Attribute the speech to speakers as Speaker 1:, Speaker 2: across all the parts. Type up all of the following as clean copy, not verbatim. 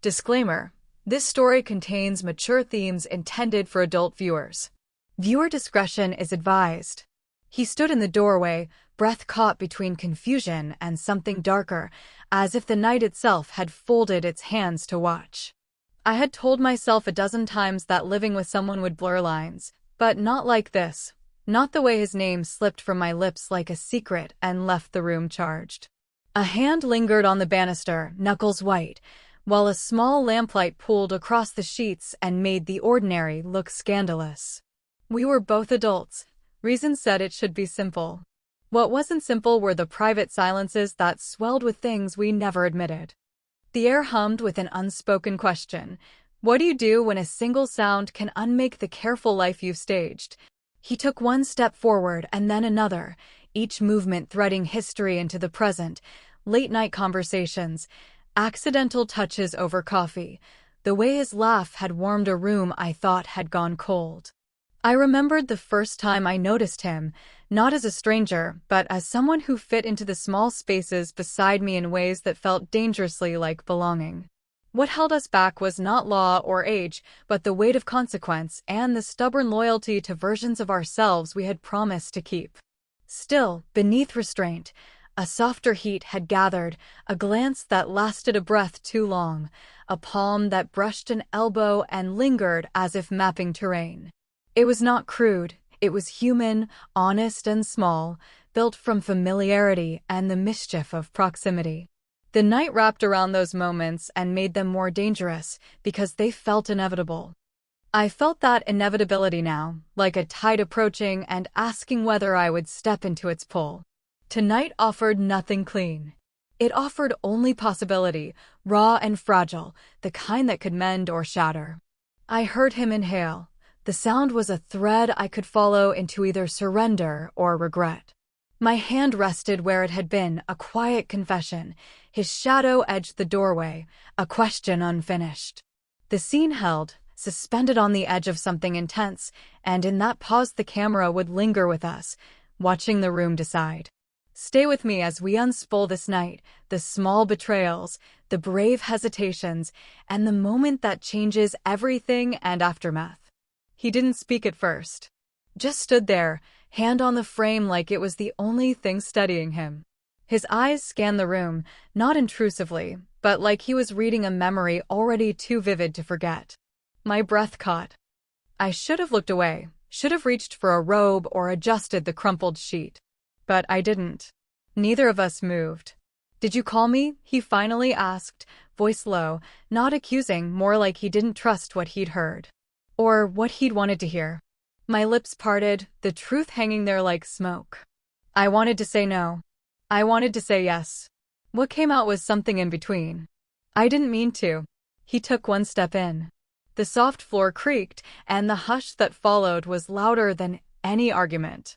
Speaker 1: Disclaimer: this story contains mature themes intended for adult viewers. Viewer discretion is advised. He stood in the doorway, breath caught between confusion and something darker, as if the night itself had folded its hands to watch. I had told myself a dozen times that living with someone would blur lines, but not like this. Not the way his name slipped from my lips like a secret and left the room charged. A hand lingered on the banister, knuckles white, while a small lamplight pooled across the sheets and made the ordinary look scandalous. We were both adults. Reason said it should be simple. What wasn't simple were the private silences that swelled with things we never admitted. The air hummed with an unspoken question. What do you do when a single sound can unmake the careful life you've staged? He took one step forward and then another, each movement threading history into the present. Late-night conversations, accidental touches over coffee. The way his laugh had warmed a room I thought had gone cold. I remembered the first time I noticed him, not as a stranger, but as someone who fit into the small spaces beside me in ways that felt dangerously like belonging. What held us back was not law or age, but the weight of consequence and the stubborn loyalty to versions of ourselves we had promised to keep. Still, beneath restraint, a softer heat had gathered, a glance that lasted a breath too long, a palm that brushed an elbow and lingered as if mapping terrain. It was not crude, it was human, honest and small, built from familiarity and the mischief of proximity. The night wrapped around those moments and made them more dangerous because they felt inevitable. I felt that inevitability now, like a tide approaching and asking whether I would step into its pull. Tonight offered nothing clean. It offered only possibility, raw and fragile, the kind that could mend or shatter. I heard him inhale. The sound was a thread I could follow into either surrender or regret. My hand rested where it had been, a quiet confession. His shadow edged the doorway, a question unfinished. The scene held, suspended on the edge of something intense, and in that pause the camera would linger with us, watching the room decide. Stay with me as we unspool this night, the small betrayals, the brave hesitations, and the moment that changes everything and aftermath. He didn't speak at first. Just stood there, hand on the frame like it was the only thing steadying him. His eyes scanned the room, not intrusively, but like he was reading a memory already too vivid to forget. My breath caught. I should have looked away, should have reached for a robe or adjusted the crumpled sheet. But I didn't. Neither of us moved. Did you call me? He finally asked, voice low, not accusing, more like he didn't trust what he'd heard. Or what he'd wanted to hear. My lips parted, the truth hanging there like smoke. I wanted to say no. I wanted to say yes. What came out was something in between. I didn't mean to. He took one step in. The soft floor creaked, and the hush that followed was louder than any argument.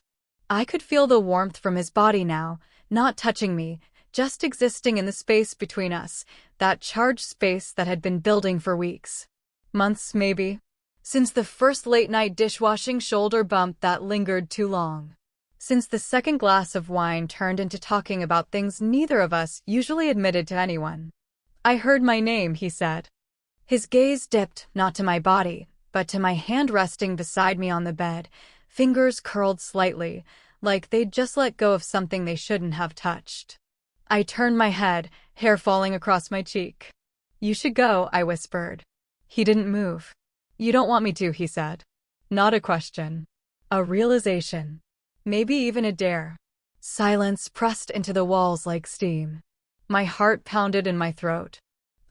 Speaker 1: I could feel the warmth from his body now, not touching me, just existing in the space between us, that charged space that had been building for weeks. Months, maybe. Since the first late-night dishwashing shoulder bump that lingered too long. Since the second glass of wine turned into talking about things neither of us usually admitted to anyone. I heard my name, he said. His gaze dipped, not to my body, but to my hand resting beside me on the bed, fingers curled slightly, like they'd just let go of something they shouldn't have touched. I turned my head, hair falling across my cheek. You should go, I whispered. He didn't move. You don't want me to, he said. Not a question. A realization. Maybe even a dare. Silence pressed into the walls like steam. My heart pounded in my throat.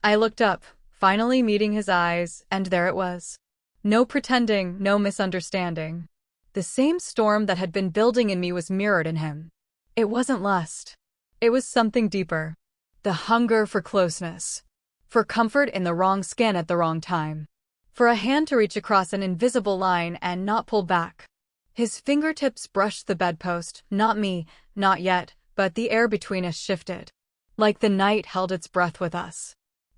Speaker 1: I looked up, finally meeting his eyes, and there it was. No pretending, no misunderstanding. The same storm that had been building in me was mirrored in him. It wasn't lust. It was something deeper. The hunger for closeness. For comfort in the wrong skin at the wrong time. For a hand to reach across an invisible line and not pull back. His fingertips brushed the bedpost, not me, not yet, but the air between us shifted. Like the night held its breath with us.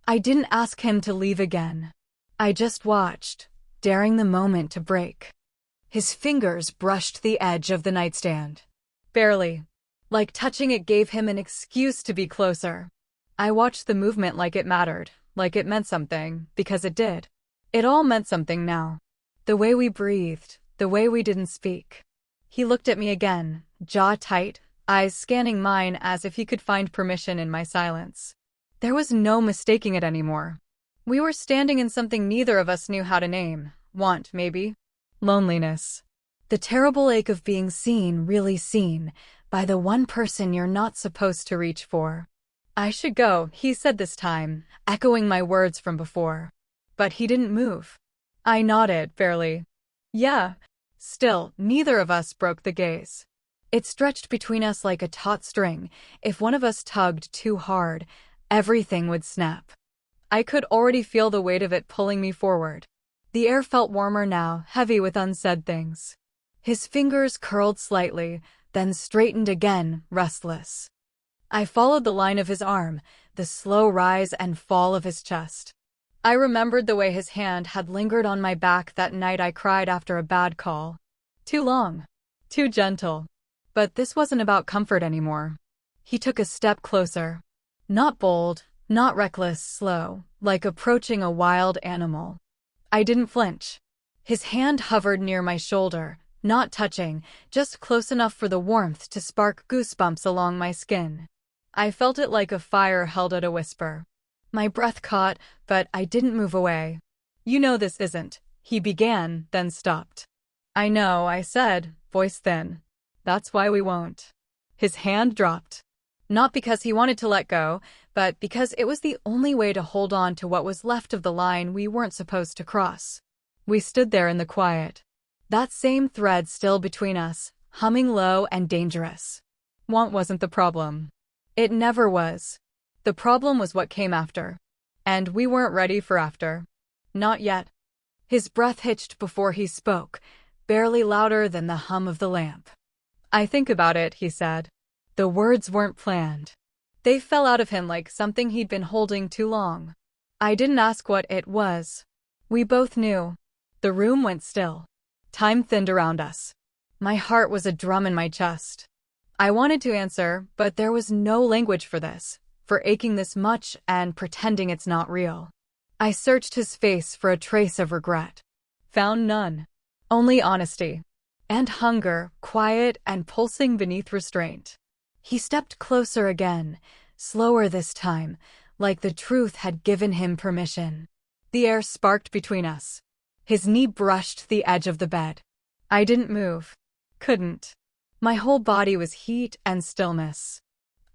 Speaker 1: I didn't ask him to leave again. I just watched, daring the moment to break. His fingers brushed the edge of the nightstand. Barely. Like touching it gave him an excuse to be closer. I watched the movement like it mattered, like it meant something, because it did. It all meant something now. The way we breathed, the way we didn't speak. He looked at me again, jaw tight, eyes scanning mine as if he could find permission in my silence. There was no mistaking it anymore. We were standing in something neither of us knew how to name. Want, maybe? Loneliness. The terrible ache of being seen, really seen, by the one person you're not supposed to reach for. I should go, he said this time, echoing my words from before. But he didn't move. I nodded, barely. Yeah. Still, neither of us broke the gaze. It stretched between us like a taut string. If one of us tugged too hard, everything would snap. I could already feel the weight of it pulling me forward. The air felt warmer now, heavy with unsaid things. His fingers curled slightly, then straightened again, restless. I followed the line of his arm, the slow rise and fall of his chest. I remembered the way his hand had lingered on my back that night I cried after a bad call. Too long. Too gentle. But this wasn't about comfort anymore. He took a step closer. Not bold, not reckless, slow, like approaching a wild animal. I didn't flinch. His hand hovered near my shoulder, not touching, just close enough for the warmth to spark goosebumps along my skin. I felt it like a fire held at a whisper. My breath caught, but I didn't move away. You know this isn't, he began, then stopped. I know, I said, voice thin. That's why we won't. His hand dropped. Not because he wanted to let go, but because it was the only way to hold on to what was left of the line we weren't supposed to cross. We stood there in the quiet. That same thread still between us, humming low and dangerous. Want wasn't the problem. It never was. The problem was what came after. And we weren't ready for after. Not yet. His breath hitched before he spoke, barely louder than the hum of the lamp. I think about it, he said. The words weren't planned. They fell out of him like something he'd been holding too long. I didn't ask what it was. We both knew. The room went still. Time thinned around us. My heart was a drum in my chest. I wanted to answer, but there was no language for this, for aching this much and pretending it's not real. I searched his face for a trace of regret. Found none. Only honesty. And hunger, quiet and pulsing beneath restraint. He stepped closer again, slower this time, like the truth had given him permission. The air sparked between us. His knee brushed the edge of the bed. I didn't move. Couldn't. My whole body was heat and stillness.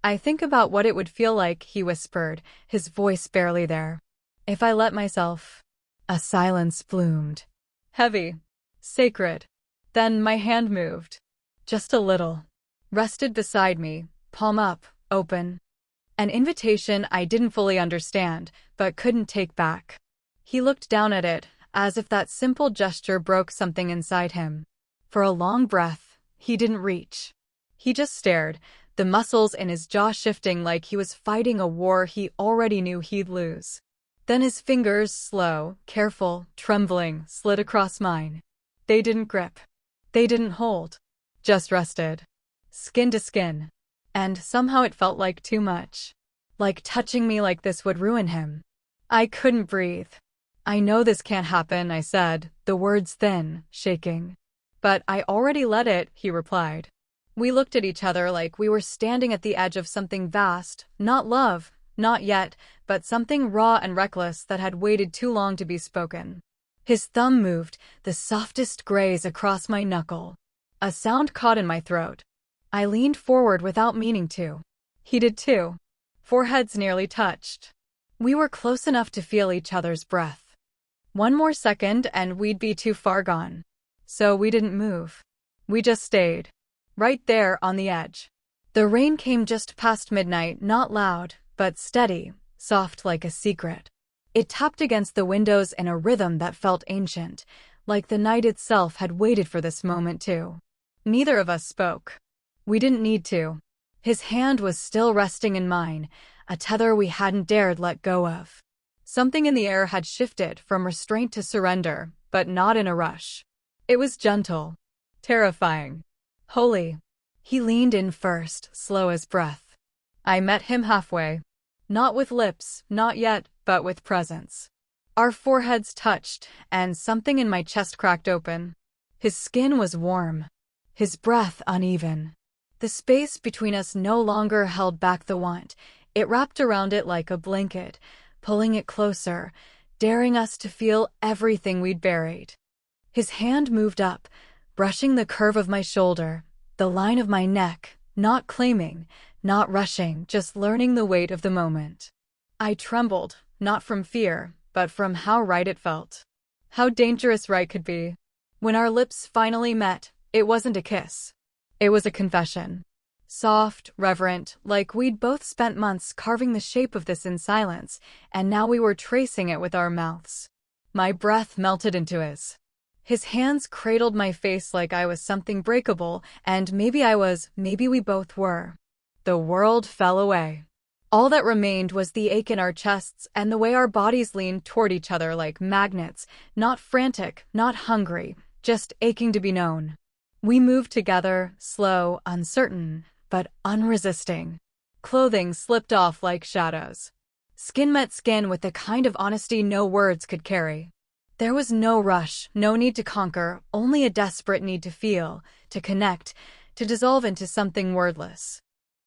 Speaker 1: I think about what it would feel like, he whispered, his voice barely there. If I let myself. A silence bloomed. Heavy. Sacred. Then my hand moved. Just a little. Rested beside me, palm up, open. An invitation I didn't fully understand, but couldn't take back. He looked down at it, as if that simple gesture broke something inside him. For a long breath, he didn't reach. He just stared, the muscles in his jaw shifting like he was fighting a war he already knew he'd lose. Then his fingers, slow, careful, trembling, slid across mine. They didn't grip. They didn't hold. Just rested. Skin to skin. And somehow it felt like too much. Like touching me like this would ruin him. I couldn't breathe. I know this can't happen, I said, the words thin, shaking. But I already let it, he replied. We looked at each other like we were standing at the edge of something vast, not love, not yet, but something raw and reckless that had waited too long to be spoken. His thumb moved, the softest graze across my knuckle. A sound caught in my throat. I leaned forward without meaning to. He did too. Foreheads nearly touched. We were close enough to feel each other's breath. One more second and we'd be too far gone. So we didn't move. We just stayed. Right there on the edge. The rain came just past midnight, not loud, but steady, soft like a secret. It tapped against the windows in a rhythm that felt ancient, like the night itself had waited for this moment too. Neither of us spoke. We didn't need to. His hand was still resting in mine, a tether we hadn't dared let go of. Something in the air had shifted from restraint to surrender, but not in a rush. It was gentle. Terrifying. Holy. He leaned in first, slow as breath. I met him halfway. Not with lips, not yet, but with presence. Our foreheads touched, and something in my chest cracked open. His skin was warm, his breath uneven. The space between us no longer held back the want. It wrapped around it like a blanket, pulling it closer, daring us to feel everything we'd buried. His hand moved up, brushing the curve of my shoulder, the line of my neck, not claiming, not rushing, just learning the weight of the moment. I trembled, not from fear, but from how right it felt. How dangerous right could be. When our lips finally met, it wasn't a kiss. It was a confession. Soft, reverent, like we'd both spent months carving the shape of this in silence, and now we were tracing it with our mouths. My breath melted into his. His hands cradled my face like I was something breakable, and maybe I was, maybe we both were. The world fell away. All that remained was the ache in our chests and the way our bodies leaned toward each other like magnets, not frantic, not hungry, just aching to be known. We moved together, slow, uncertain, but unresisting. Clothing slipped off like shadows. Skin met skin with the kind of honesty no words could carry. There was no rush, no need to conquer, only a desperate need to feel, to connect, to dissolve into something wordless.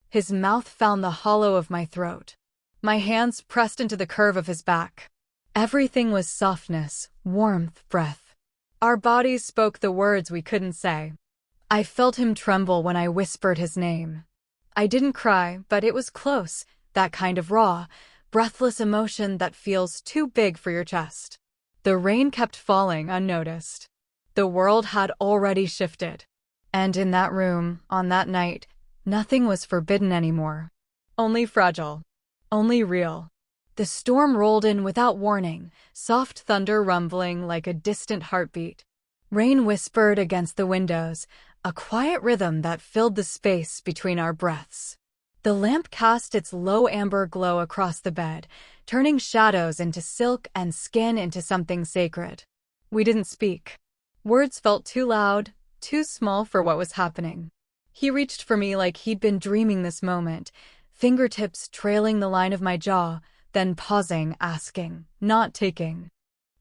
Speaker 1: His mouth found the hollow of my throat. My hands pressed into the curve of his back. Everything was softness, warmth, breath. Our bodies spoke the words we couldn't say. I felt him tremble when I whispered his name. I didn't cry, but it was close, that kind of raw, breathless emotion that feels too big for your chest. The rain kept falling unnoticed. The world had already shifted. And in that room, on that night, nothing was forbidden anymore. Only fragile. Only real. The storm rolled in without warning, soft thunder rumbling like a distant heartbeat. Rain whispered against the windows, a quiet rhythm that filled the space between our breaths. The lamp cast its low amber glow across the bed, turning shadows into silk and skin into something sacred. We didn't speak. Words felt too loud, too small for what was happening. He reached for me like he'd been dreaming this moment, fingertips trailing the line of my jaw, then pausing, asking, not taking.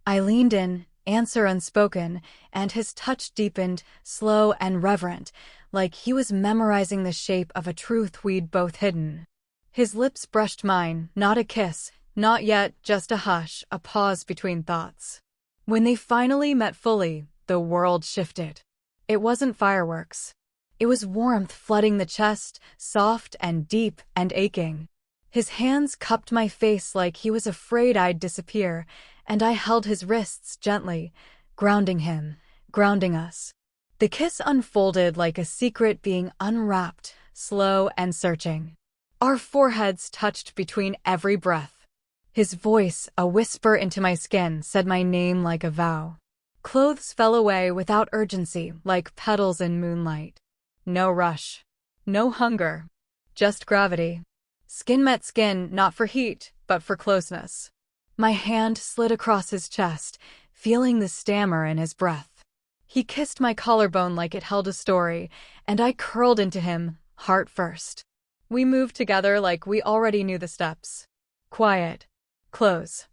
Speaker 1: I leaned in, answer unspoken, and his touch deepened, slow and reverent, like he was memorizing the shape of a truth we'd both hidden. His lips brushed mine, not a kiss, not yet, just a hush, a pause between thoughts. When they finally met fully, the world shifted. It wasn't fireworks. It was warmth flooding the chest, soft and deep and aching. His hands cupped my face like he was afraid I'd disappear, and I held his wrists gently, grounding him, grounding us. The kiss unfolded like a secret being unwrapped, slow and searching. Our foreheads touched between every breath. His voice, a whisper into my skin, said my name like a vow. Clothes fell away without urgency, like petals in moonlight. No rush. No hunger. Just gravity. Skin met skin, not for heat, but for closeness. My hand slid across his chest, feeling the stammer in his breath. He kissed my collarbone like it held a story, and I curled into him, heart first. We moved together like we already knew the steps. Quiet. Close.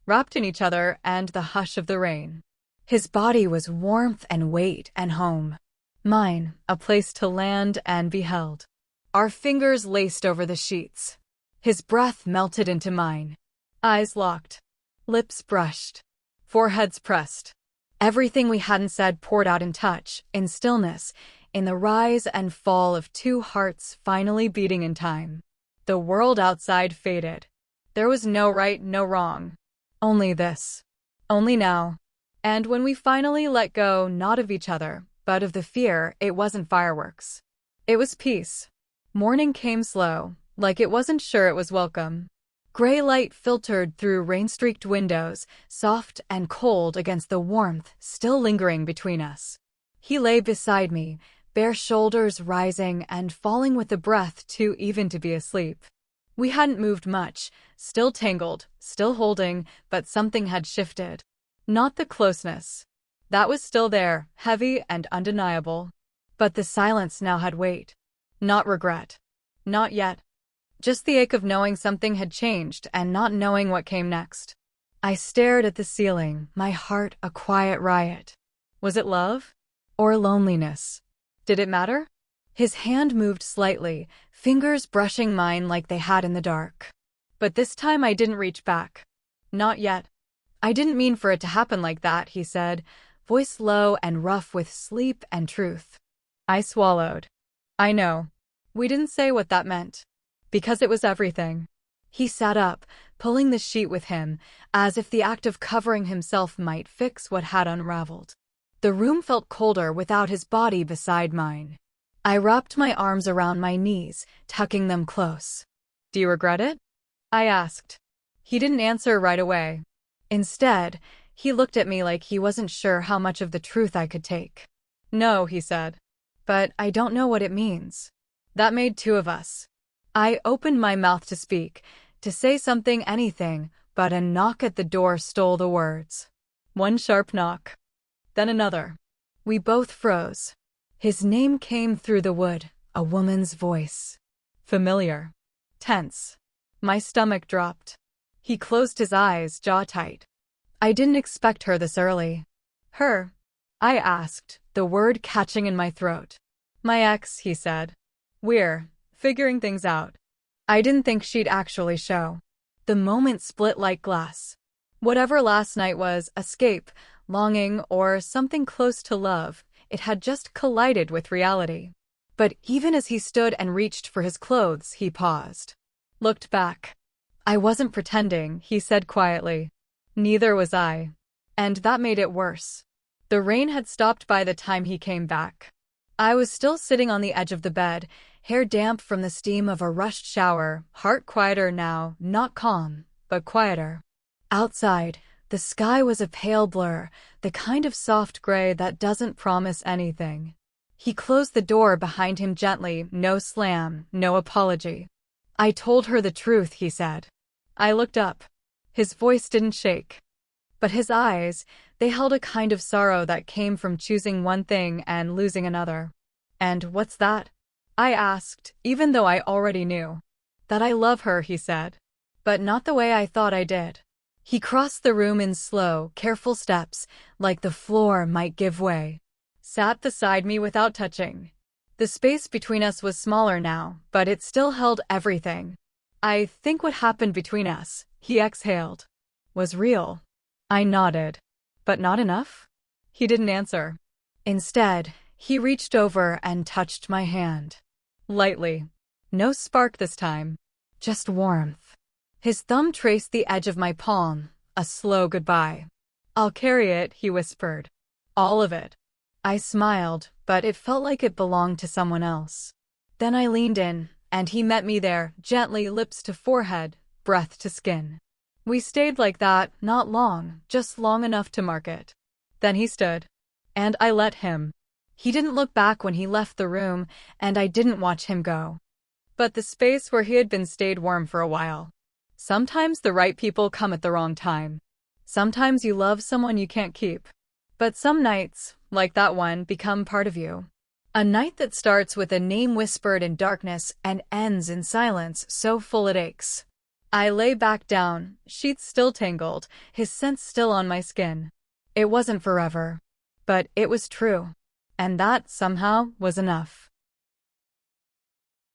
Speaker 1: Wrapped in each other and the hush of the rain. His body was warmth and weight and home. Mine, a place to land and be held. Our fingers laced over the sheets. His breath melted into mine. Eyes locked. Lips brushed. Foreheads pressed. Everything we hadn't said poured out in touch, in stillness, in the rise and fall of two hearts finally beating in time. The world outside faded. There was no right, no wrong. Only this. Only now. And when we finally let go, not of each other, but of the fear, it wasn't fireworks. It was peace. Morning came slow, like it wasn't sure it was welcome. Gray light filtered through rain-streaked windows, soft and cold against the warmth still lingering between us. He lay beside me, bare shoulders rising and falling with a breath too even to be asleep. We hadn't moved much, still tangled, still holding, but something had shifted. Not the closeness. That was still there, heavy and undeniable. But the silence now had weight. Not regret. Not yet. just the ache of knowing something had changed and not knowing what came next. I stared at the ceiling, my heart a quiet riot. Was it love? Or loneliness? Did it matter? His hand moved slightly, fingers brushing mine like they had in the dark. But this time I didn't reach back. Not yet. I didn't mean for it to happen like that, he said, voice low and rough with sleep and truth. I swallowed. I know. We didn't say what that meant. Because it was everything. He sat up, pulling the sheet with him, as if the act of covering himself might fix what had unraveled. The room felt colder without his body beside mine. I wrapped my arms around my knees, tucking them close. Do you regret it? I asked. He didn't answer right away. Instead, he looked at me like he wasn't sure how much of the truth I could take. No, he said. But I don't know what it means. That made two of us. I opened my mouth to speak, to say something, anything, but a knock at the door stole the words. One sharp knock. Then another. We both froze. His name came through the wood, a woman's voice. Familiar. Tense. My stomach dropped. He closed his eyes, jaw tight. I didn't expect her this early. Her? I asked, the word catching in my throat. My ex, he said. We're figuring things out. I didn't think she'd actually show. The moment split like glass. Whatever last night was, escape, longing, or something close to love, it had just collided with reality. But even as he stood and reached for his clothes, he paused. Looked back. I wasn't pretending, he said quietly. Neither was I. And that made it worse. The rain had stopped by the time he came back. I was still sitting on the edge of the bed, hair damp from the steam of a rushed shower, heart quieter now, not calm, but quieter. Outside, the sky was a pale blur, the kind of soft gray that doesn't promise anything. He closed the door behind him gently, no slam, no apology. I told her the truth, he said. I looked up. His voice didn't shake. But his eyes, they held a kind of sorrow that came from choosing one thing and losing another. And what's that? I asked, even though I already knew. That I love her, he said. But not the way I thought I did. He crossed the room in slow, careful steps, like the floor might give way. Sat beside me without touching. The space between us was smaller now, but it still held everything. I think what happened between us, he exhaled, was real. I nodded. But not enough? He didn't answer. Instead, he reached over and touched my hand. Lightly. No spark this time. Just warmth. His thumb traced the edge of my palm, a slow goodbye. I'll carry it, he whispered. All of it. I smiled, but it felt like it belonged to someone else. Then I leaned in, and he met me there, gently, lips to forehead, breath to skin. We stayed like that, not long, just long enough to mark it. Then he stood. And I let him. He didn't look back when he left the room, and I didn't watch him go. But the space where he had been stayed warm for a while. Sometimes the right people come at the wrong time. Sometimes you love someone you can't keep. But some nights, like that one, become part of you. A night that starts with a name whispered in darkness and ends in silence so full it aches. I lay back down, sheets still tangled, his scent still on my skin. It wasn't forever. But it was true. And that, somehow, was enough.